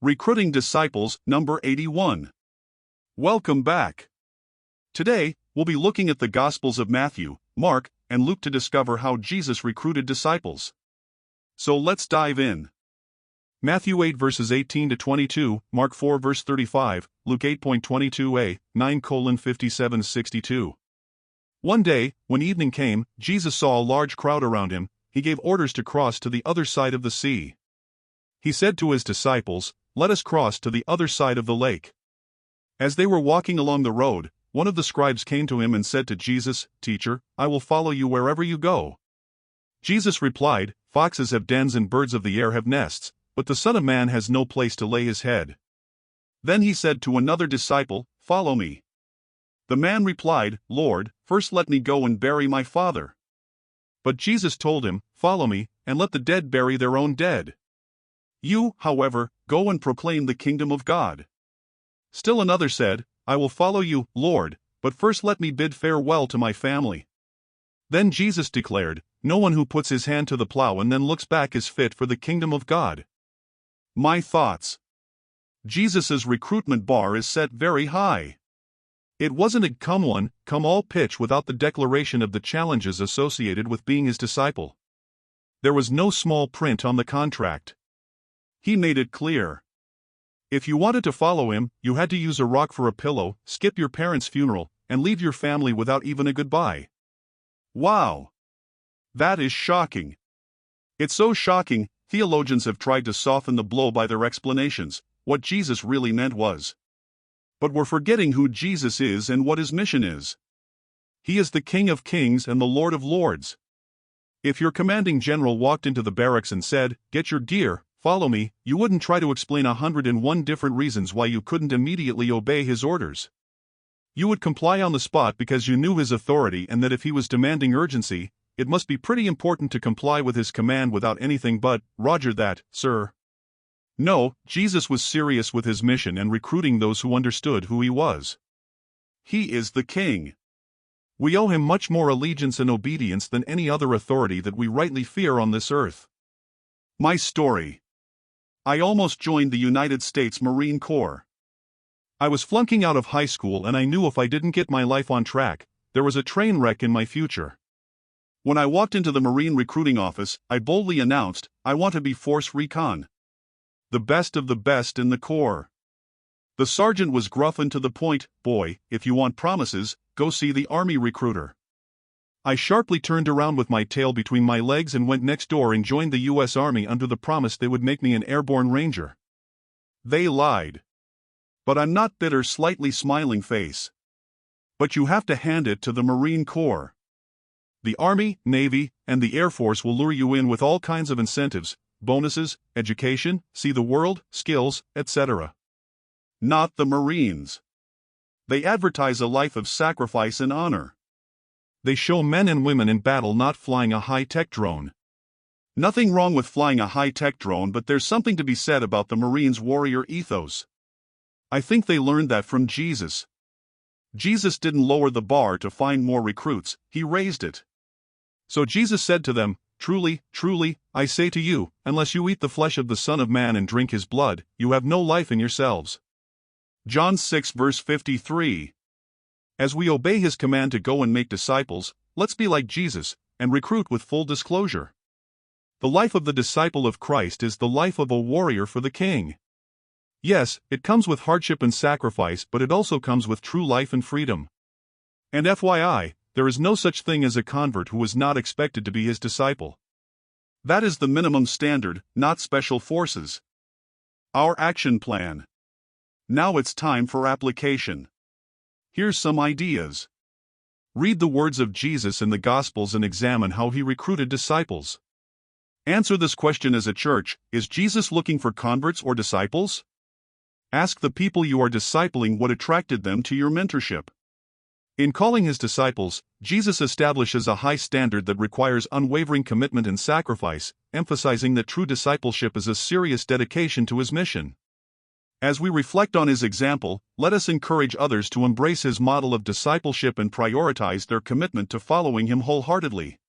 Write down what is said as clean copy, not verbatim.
Recruiting Disciples, number 81. Welcome back. Today, we'll be looking at the Gospels of Matthew, Mark, and Luke to discover how Jesus recruited disciples. So let's dive in. Matthew 8 verses 18 to 22, Mark 4 verse 35, Luke 8.22a, 9:57-62. One day, when evening came, Jesus saw a large crowd around him. He gave orders to cross to the other side of the sea. He said to his disciples, "Let us cross to the other side of the lake." As they were walking along the road, one of the scribes came to him and said to Jesus, "Teacher, I will follow you wherever you go." Jesus replied, "Foxes have dens and birds of the air have nests, but the Son of Man has no place to lay his head." Then he said to another disciple, "Follow me." The man replied, "Lord, first let me go and bury my father." But Jesus told him, "Follow me, and let the dead bury their own dead. You, however, go and proclaim the kingdom of God." Still another said, "I will follow you, Lord, but first let me bid farewell to my family." Then Jesus declared, "No one who puts his hand to the plow and then looks back is fit for the kingdom of God." My thoughts. Jesus' recruitment bar is set very high. It wasn't a come-all pitch without the declaration of the challenges associated with being his disciple. There was no small print on the contract. He made it clear. If you wanted to follow him, you had to use a rock for a pillow, skip your parents' funeral, and leave your family without even a goodbye. Wow! That is shocking. It's so shocking, theologians have tried to soften the blow by their explanations. What Jesus really meant was. But we're forgetting who Jesus is and what his mission is. He is the King of Kings and the Lord of Lords. If your commanding general walked into the barracks and said, "Get your gear, follow me," you wouldn't try to explain 101 different reasons why you couldn't immediately obey his orders. You would comply on the spot because you knew his authority and that if he was demanding urgency, it must be pretty important to comply with his command without anything but, "Roger that, sir." No, Jesus was serious with his mission and recruiting those who understood who he was. He is the King. We owe him much more allegiance and obedience than any other authority that we rightly fear on this earth. My story. I almost joined the United States Marine Corps. I was flunking out of high school and I knew if I didn't get my life on track, there was a train wreck in my future. When I walked into the Marine recruiting office, I boldly announced, "I want to be Force Recon. The best of the best in the Corps." The sergeant was gruff and to the point, "Boy, if you want promises, go see the Army recruiter." I sharply turned around with my tail between my legs and went next door and joined the U.S. Army under the promise they would make me an airborne ranger. They lied. But I'm not bitter, slightly smiling face. But you have to hand it to the Marine Corps. The Army, Navy, and the Air Force will lure you in with all kinds of incentives, bonuses, education, see the world, skills, etc. Not the Marines. They advertise a life of sacrifice and honor. They show men and women in battle not flying a high-tech drone. Nothing wrong with flying a high-tech drone, but there's something to be said about the Marines' warrior ethos. I think they learned that from Jesus. Jesus didn't lower the bar to find more recruits, he raised it. So Jesus said to them, "Truly, truly, I say to you, unless you eat the flesh of the Son of Man and drink his blood, you have no life in yourselves." John 6 verse 53. As we obey his command to go and make disciples, let's be like Jesus, and recruit with full disclosure. The life of the disciple of Christ is the life of a warrior for the King. Yes, it comes with hardship and sacrifice, but it also comes with true life and freedom. And FYI, there is no such thing as a convert who is not expected to be his disciple. That is the minimum standard, not special forces. Our action plan. Now it's time for application. Here's some ideas. Read the words of Jesus in the Gospels and examine how he recruited disciples. Answer this question as a church: is Jesus looking for converts or disciples? Ask the people you are discipling what attracted them to your mentorship. In calling his disciples, Jesus establishes a high standard that requires unwavering commitment and sacrifice, emphasizing that true discipleship is a serious dedication to his mission. As we reflect on his example, let us encourage others to embrace his model of discipleship and prioritize their commitment to following him wholeheartedly.